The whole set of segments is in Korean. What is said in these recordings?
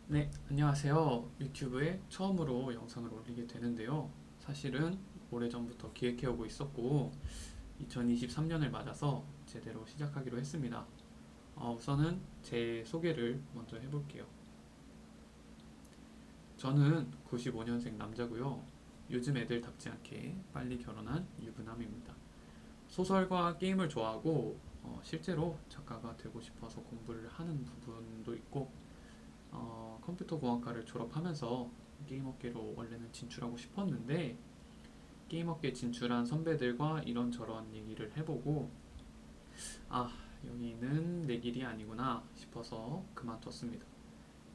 네, 안녕하세요. 유튜브에 처음으로 영상을 올리게 되는데요. 사실은 오래전부터 기획해오고 있었고, 2023년을 맞아서 제대로 시작하기로 했습니다. 우선은 제 소개를 먼저 해볼게요. 저는 95년생 남자고요. 요즘 애들답지 않게 빨리 결혼한 유부남입니다. 소설과 게임을 좋아하고, 실제로 작가가 되고 싶어서 공부를 하는 부분도 있고, 컴퓨터 공학과를 졸업하면서 게임 업계로 원래는 진출하고 싶었는데 게임 업계 진출한 선배들과 이런저런 얘기를 해보고 아, 여기는 내 길이 아니구나 싶어서 그만뒀습니다.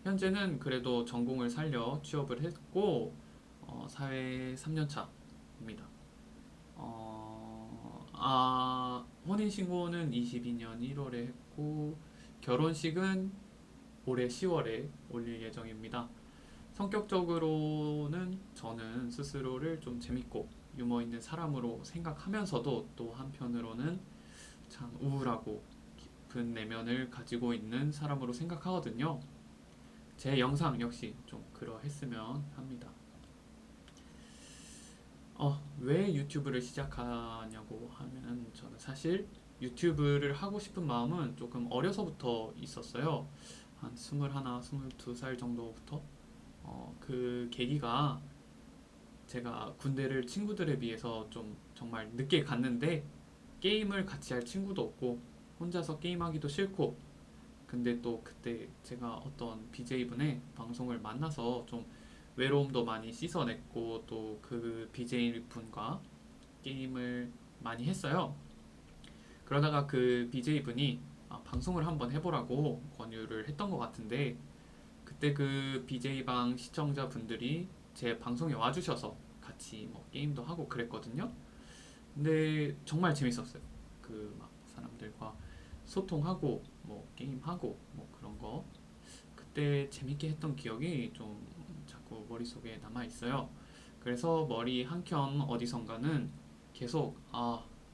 현재는 그래도 전공을 살려 취업을 했고 사회 3년차입니다. 혼인신고는 22년 1월에 했고 결혼식은 올해 10월에 올릴 예정입니다. 성격적으로는 저는 스스로를 좀 재밌고 유머 있는 사람으로 생각하면서도 또 한편으로는 참 우울하고 깊은 내면을 가지고 있는 사람으로 생각하거든요. 제 영상 역시 좀 그러했으면 합니다. 왜 유튜브를 시작하냐고 하면 저는 사실 유튜브를 하고 싶은 마음은 조금 어려서부터 있었어요. 한 21, 22살 정도부터 그 계기가 제가 군대를 친구들에 비해서 좀 정말 늦게 갔는데 게임을 같이 할 친구도 없고 혼자서 게임하기도 싫고 근데 또 그때 제가 어떤 BJ분의 방송을 만나서 좀 외로움도 많이 씻어냈고 또 그 BJ분과 게임을 많이 했어요. 그러다가 그 BJ분이 방송을 한번 해보라고 권유를 했던 것 같은데 그때 그 BJ방 시청자분들이 제 방송에 와주셔서 같이 뭐 게임도 하고 그랬거든요. 근데 정말 재밌었어요. 그 막 사람들과 소통하고 뭐 게임하고 뭐 그런 거 그때 재밌게 했던 기억이 좀 자꾸 머릿속에 남아 있어요. 그래서 머리 한켠 어디선가는 계속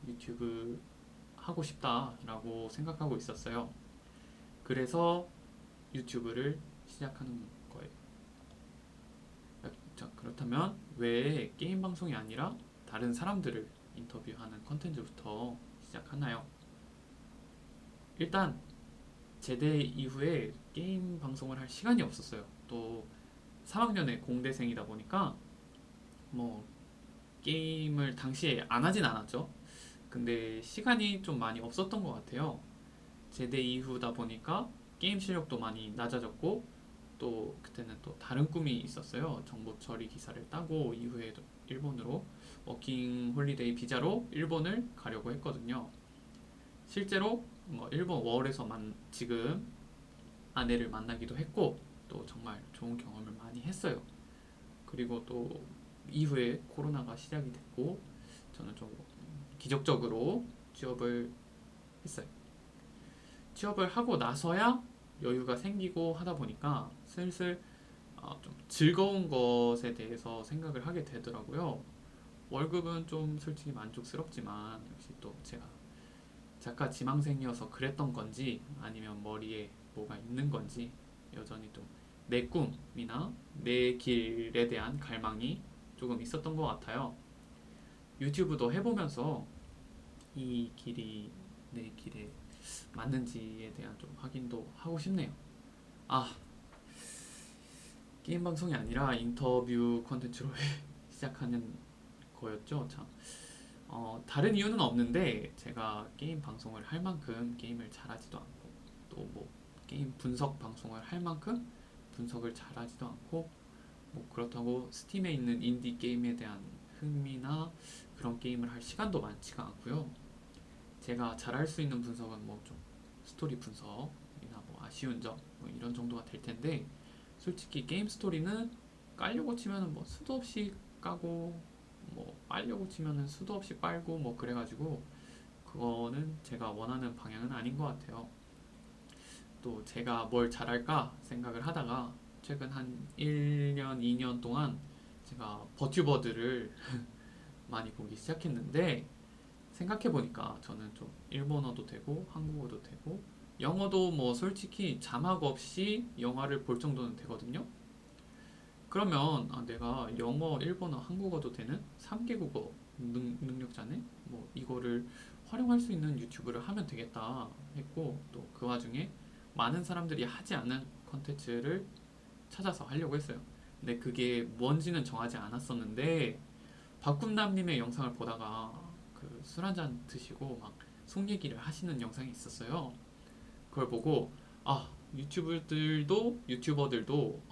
유튜브 하고 싶다라고 생각하고 있었어요. 그래서 유튜브를 시작하는 거예요. 자, 그렇다면 왜 게임 방송이 아니라 다른 사람들을 인터뷰하는 컨텐츠부터 시작하나요? 일단 제대 이후에 게임 방송을 할 시간이 없었어요. 또 3학년에 공대생이다 보니까 뭐 게임을 당시에 안 하진 않았죠. 근데 시간이 좀 많이 없었던 것 같아요. 제대 이후다 보니까 게임 실력도 많이 낮아졌고 또 그때는 또 다른 꿈이 있었어요. 정보 처리 기사를 따고 이후에 일본으로 워킹 홀리데이 비자로 일본을 가려고 했거든요. 실제로 뭐 일본 워홀에서만 지금 아내를 만나기도 했고 또 정말 좋은 경험을 많이 했어요. 그리고 또 이후에 코로나가 시작이 됐고 저는 좀 기적적으로 취업을 했어요. 취업을 하고 나서야 여유가 생기고 하다 보니까 슬슬 좀 즐거운 것에 대해서 생각을 하게 되더라고요. 월급은 좀 솔직히 만족스럽지만 역시 또 제가 작가 지망생이어서 그랬던 건지 아니면 머리에 뭐가 있는 건지 여전히 또 내 꿈이나 내 길에 대한 갈망이 조금 있었던 것 같아요. 유튜브도 해보면서 이 길이 내 길에 맞는지에 대한 좀 확인도 하고 싶네요. 아, 게임 방송이 아니라 인터뷰 컨텐츠로 시작하는 거였죠. 참. 다른 이유는 없는데 제가 게임 방송을 할 만큼 게임을 잘하지도 않고 또 뭐 게임 분석 방송을 할 만큼 분석을 잘하지도 않고 뭐 그렇다고 스팀에 있는 인디 게임에 대한 흥미나 그런 게임을 할 시간도 많지가 않고요. 제가 잘할 수 있는 분석은 뭐 좀 스토리 분석이나 뭐 아쉬운 점 뭐 이런 정도가 될 텐데 솔직히 게임 스토리는 깔려고 치면은 뭐 수도 없이 까고 뭐 빨려고 치면은 수도 없이 빨고 뭐 그래가지고 그거는 제가 원하는 방향은 아닌 것 같아요. 또 제가 뭘 잘할까 생각을 하다가 최근 한 1년, 2년 동안 제가 버튜버들을 많이 보기 시작했는데 생각해보니까 저는 좀 일본어도 되고 한국어도 되고 영어도 뭐 솔직히 자막 없이 영화를 볼 정도는 되거든요. 그러면 내가 영어, 일본어, 한국어도 되는 3개 국어 능력자네? 뭐 이거를 활용할 수 있는 유튜브를 하면 되겠다 했고, 또 그 와중에 많은 사람들이 하지 않는 컨텐츠를 찾아서 하려고 했어요. 근데 그게 뭔지는 정하지 않았었는데, 박꿈남님의 영상을 보다가 그 술 한잔 드시고 막 속 얘기를 하시는 영상이 있었어요. 그걸 보고 유튜버들도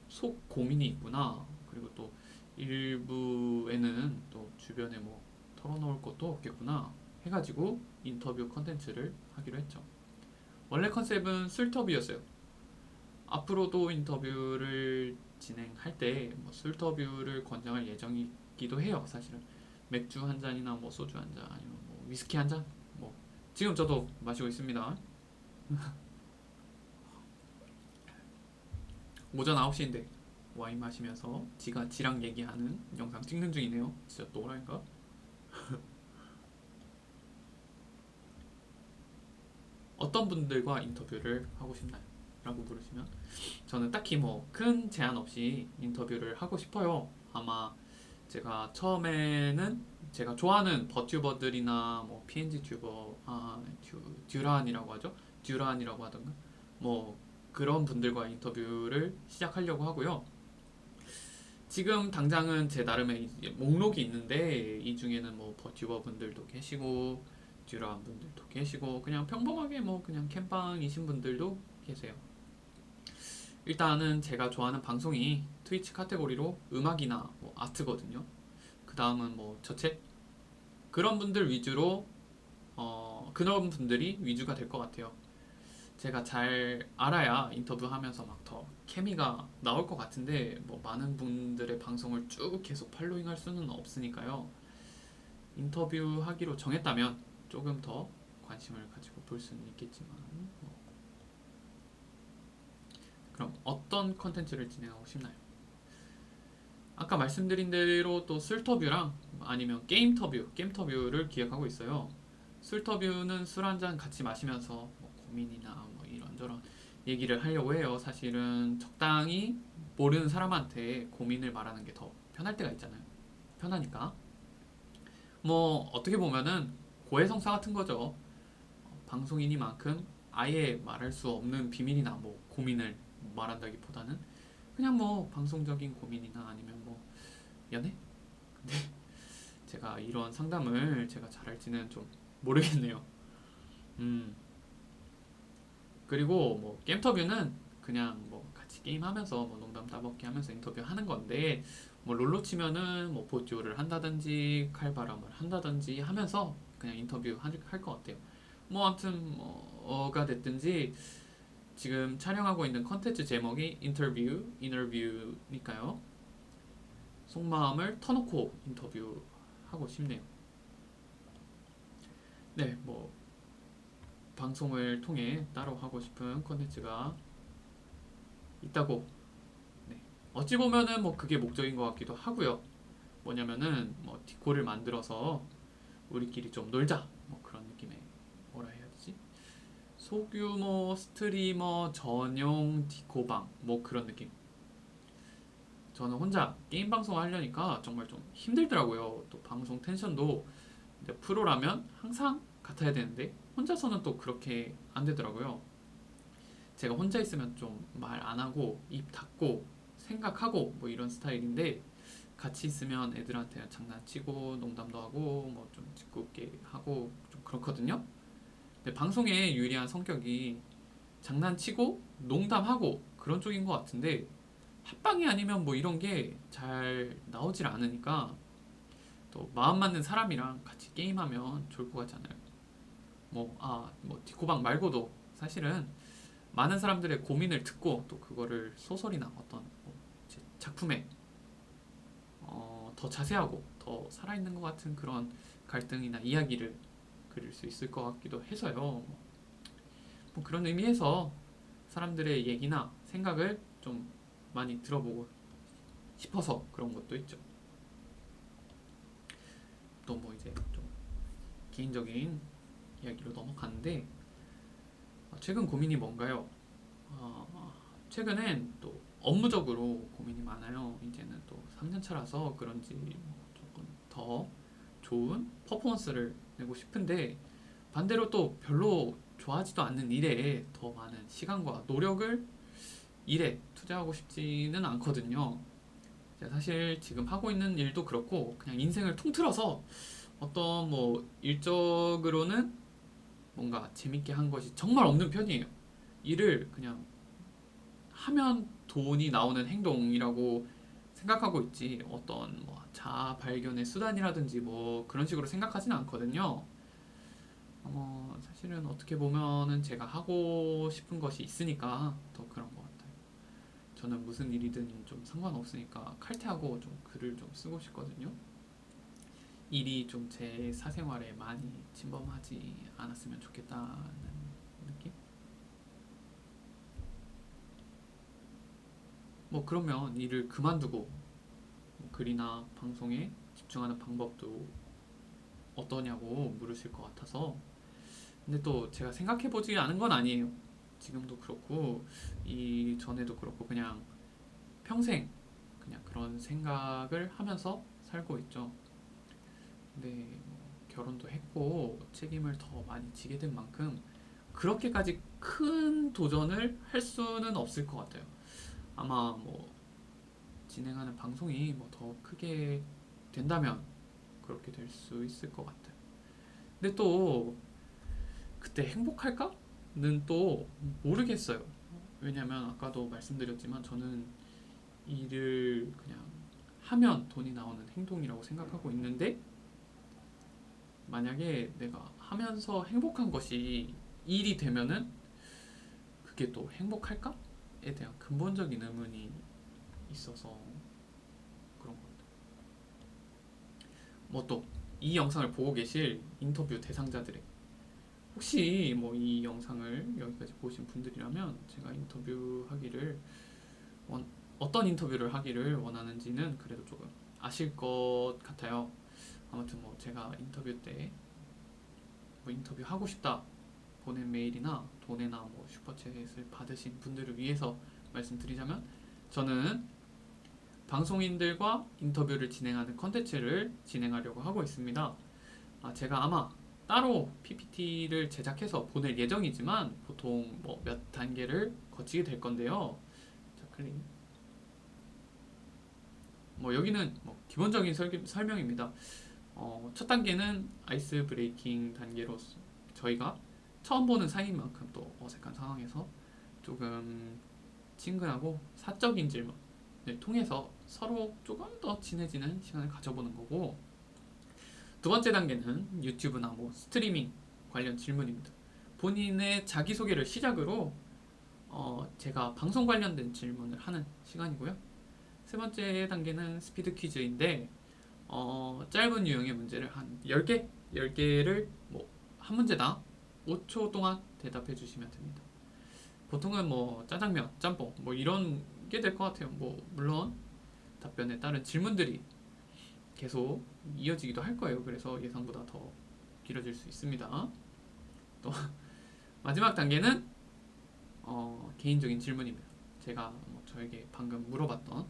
속 고민이 있구나. 그리고 또 일부에는 또 주변에 뭐 털어놓을 것도 없겠구나 해가지고 인터뷰 컨텐츠를 하기로 했죠. 원래 컨셉은 술터뷰였어요. 앞으로도 인터뷰를 진행할 때 뭐 술터뷰를 권장할 예정이기도 해요. 사실은 맥주 한 잔이나 뭐 소주 한 잔 아니면 뭐 위스키 한 잔, 뭐 지금 저도 마시고 있습니다. 오전 9시인데 와인 마시면서 지가 지랑 얘기하는 영상 찍는 중이네요. 진짜 또라이인가? 어떤 분들과 인터뷰를 하고 싶나요? 라고 물으시면 저는 딱히 뭐 큰 제한 없이 인터뷰를 하고 싶어요. 아마 제가 처음에는 제가 좋아하는 버튜버들이나 뭐 PNG 튜버, 듀란이라고 하죠. 듀란이라고 하던가 뭐 그런 분들과 인터뷰를 시작하려고 하고요. 지금 당장은 제 나름의 이제 목록이 있는데 이 중에는 뭐 버튜버 분들도 계시고 듀란 분들도 계시고 그냥 평범하게 뭐 그냥 캠빵이신 분들도 계세요. 일단은 제가 좋아하는 방송이 트위치 카테고리로 음악이나 뭐 아트거든요. 그 다음은 뭐 저책 그런 분들 위주로 그런 분들이 위주가 될 것 같아요. 제가 잘 알아야 인터뷰하면서 막 더 케미가 나올 것 같은데 뭐 많은 분들의 방송을 쭉 계속 팔로잉할 수는 없으니까요. 인터뷰하기로 정했다면 조금 더 관심을 가지고 볼 수는 있겠지만 뭐 그럼 어떤 컨텐츠를 진행하고 싶나요? 아까 말씀드린 대로 또 술터뷰랑 아니면 게임터뷰를 기획하고 있어요. 술터뷰는 술 한 잔 같이 마시면서 뭐 고민이나 뭐 이런저런 얘기를 하려고 해요. 사실은 적당히 모르는 사람한테 고민을 말하는 게 더 편할 때가 있잖아요. 편하니까. 뭐 어떻게 보면은 고해성사 같은 거죠. 방송이니만큼 아예 말할 수 없는 비밀이나 뭐 고민을 말한다기보다는 그냥 뭐 방송적인 고민이나 아니면 뭐 연애? 근데 제가 이런 상담을 제가 잘할지는 좀 모르겠네요. 음, 그리고 뭐 게임터뷰는 그냥 뭐 같이 게임하면서 뭐 농담 따먹기 하면서 인터뷰하는 건데 뭐 롤로 치면은 뭐 보듀오를 한다든지 칼바람을 한다든지 하면서 그냥 인터뷰 할 것 같아요. 뭐 아무튼 뭐가 됐든지 지금 촬영하고 있는 컨텐츠 제목이 인터뷰니까요. 속마음을 터놓고 인터뷰하고 싶네요. 네, 뭐 방송을 통해 따로 하고 싶은 컨텐츠가 있다고. 네. 어찌 보면은 뭐 그게 목적인 것 같기도 하고요. 뭐냐면은 뭐 디코를 만들어서 우리끼리 좀 놀자. 뭐 그런 느낌의 뭐라 해야 되지? 소규모 스트리머 전용 디코방 뭐 그런 느낌. 저는 혼자 게임 방송 하려니까 정말 좀 힘들더라고요. 또 방송 텐션도 프로라면 항상 같아야 되는데 혼자서는 또 그렇게 안 되더라고요. 제가 혼자 있으면 좀 말 안 하고 입 닫고 생각하고 뭐 이런 스타일인데 같이 있으면 애들한테 장난치고 농담도 하고 뭐 좀 짓궂게 하고 좀 그렇거든요. 근데 방송에 유리한 성격이 장난치고 농담하고 그런 쪽인 것 같은데 합방이 아니면 뭐 이런 게 잘 나오질 않으니까 또 마음 맞는 사람이랑 같이 게임하면 좋을 것 같잖아요. 뭐 디코방 말고도 사실은 많은 사람들의 고민을 듣고 또 그거를 소설이나 어떤 뭐 작품에 더 자세하고 더 살아있는 것 같은 그런 갈등이나 이야기를 그릴 수 있을 것 같기도 해서요. 뭐 그런 의미에서 사람들의 얘기나 생각을 좀 많이 들어보고 싶어서 그런 것도 있죠. 또 뭐 이제 좀 개인적인 이야기로 넘어가는데 최근 고민이 뭔가요? 최근엔 또 업무적으로 고민이 많아요. 이제는 또 3년 차라서 그런지 뭐 조금 더 좋은 퍼포먼스를 내고 싶은데 반대로 또 별로 좋아하지도 않는 일에 더 많은 시간과 노력을 일에 투자하고 싶지는 않거든요. 제가 사실 지금 하고 있는 일도 그렇고 그냥 인생을 통틀어서 어떤 뭐 일적으로는 뭔가 재밌게 한 것이 정말 없는 편이에요. 일을 그냥 하면 돈이 나오는 행동이라고 생각하고 있지 어떤 뭐 자아 발견의 수단이라든지 뭐 그런 식으로 생각하지는 않거든요. 사실은 어떻게 보면은 제가 하고 싶은 것이 있으니까 더 그런 것 같아요. 저는 무슨 일이든 좀 상관없으니까 칼퇴하고 좀 글을 좀 쓰고 싶거든요. 일이 좀 제 사생활에 많이 침범하지 않았으면 좋겠다는 느낌? 뭐 그러면 일을 그만두고 뭐 글이나 방송에 집중하는 방법도 어떠냐고 물으실 것 같아서 근데 또 제가 생각해보지 않은 건 아니에요. 지금도 그렇고 이 전에도 그렇고 그냥 평생 그냥 그런 생각을 하면서 살고 있죠. 근데 뭐 결혼도 했고 책임을 더 많이 지게 된 만큼 그렇게까지 큰 도전을 할 수는 없을 것 같아요. 아마 뭐 진행하는 방송이 뭐 더 크게 된다면 그렇게 될 수 있을 것 같아요. 근데 또 그때 행복할까는 또 모르겠어요. 왜냐면 아까도 말씀드렸지만 저는 일을 그냥 하면 돈이 나오는 행동이라고 생각하고 있는데 만약에 내가 하면서 행복한 것이 일이 되면은 그게 또 행복할까?에 대한 근본적인 의문이 있어서 그런 것 같아요. 뭐 또 이 영상을 보고 계실 인터뷰 대상자들의 혹시 뭐 이 영상을 여기까지 보신 분들이라면 제가 인터뷰하기를 어떤 인터뷰를 하기를 원하는지는 그래도 조금 아실 것 같아요. 아무튼 뭐 제가 인터뷰 때 뭐 인터뷰 하고 싶다 보낸 메일이나 돈이나 뭐 슈퍼챗을 받으신 분들을 위해서 말씀드리자면 저는 방송인들과 인터뷰를 진행하는 컨텐츠를 진행하려고 하고 있습니다. 제가 아마 따로 PPT를 제작해서 보낼 예정이지만 보통 뭐 몇 단계를 거치게 될 건데요. 자, 클릭. 뭐 여기는 뭐 기본적인 설명입니다. 첫 단계는 아이스 브레이킹 단계로 저희가 처음 보는 사이인 만큼 또 어색한 상황에서 조금 친근하고 사적인 질문을 통해서 서로 조금 더 친해지는 시간을 가져보는 거고 두 번째 단계는 유튜브나 뭐 스트리밍 관련 질문입니다. 본인의 자기소개를 시작으로 제가 방송 관련된 질문을 하는 시간이고요. 세 번째 단계는 스피드 퀴즈인데 짧은 유형의 문제를 한 10개, 10개를 뭐 한 문제당 5초 동안 대답해 주시면 됩니다. 보통은 뭐 짜장면, 짬뽕 뭐 이런 게 될 것 같아요. 뭐 물론 답변에 따른 질문들이 계속 이어지기도 할 거예요. 그래서 예상보다 더 길어질 수 있습니다. 또 마지막 단계는 개인적인 질문입니다. 제가 뭐 저에게 방금 물어봤던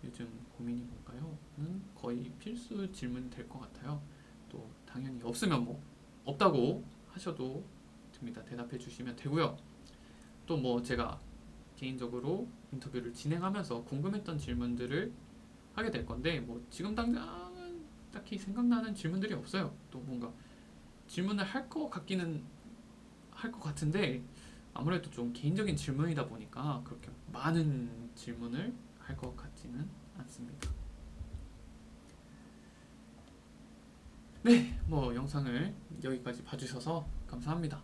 요즘 고민이 뭔가요?는 거의 필수 질문이 될 것 같아요. 또 당연히 없으면 뭐 없다고 하셔도 됩니다. 대답해 주시면 되고요. 또 뭐 제가 개인적으로 인터뷰를 진행하면서 궁금했던 질문들을 하게 될 건데 뭐 지금 당장은 딱히 생각나는 질문들이 없어요. 또 뭔가 질문을 할 것 같기는 할 것 같은데 아무래도 좀 개인적인 질문이다 보니까 그렇게 많은 질문을 할 것 같지는 않습니다. 네, 뭐 영상을 여기까지 봐주셔서 감사합니다.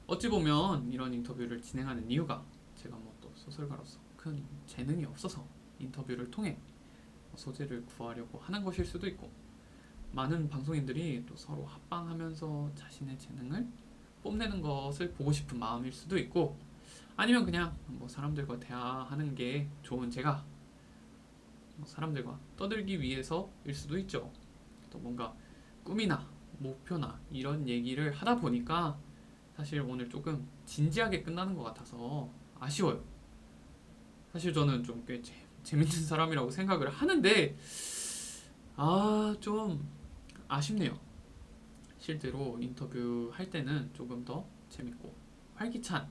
어찌 보면 이런 인터뷰를 진행하는 이유가 제가 뭐 또 소설가로서 큰 재능이 없어서 인터뷰를 통해 소재를 구하려고 하는 것일 수도 있고 많은 방송인들이 또 서로 합방하면서 자신의 재능을 뽐내는 것을 보고 싶은 마음일 수도 있고 아니면 그냥 뭐 사람들과 대화하는 게 좋은 제가 뭐 사람들과 떠들기 위해서일 수도 있죠. 또 뭔가 꿈이나 목표나 이런 얘기를 하다 보니까 사실 오늘 조금 진지하게 끝나는 것 같아서 아쉬워요. 사실 저는 좀 꽤 재밌는 사람이라고 생각을 하는데 좀 아쉽네요. 실제로 인터뷰 할 때는 조금 더 재밌고 활기찬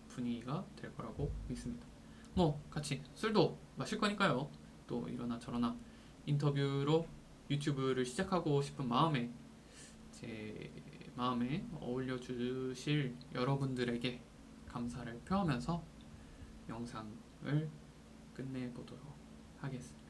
분위기가 될 거라고 믿습니다. 뭐 같이 술도 마실 거니까요. 또 이러나 저러나 인터뷰로 유튜브를 시작하고 싶은 마음에 제 마음에 어울려 주실 여러분들에게 감사를 표하면서 영상을 끝내보도록 하겠습니다.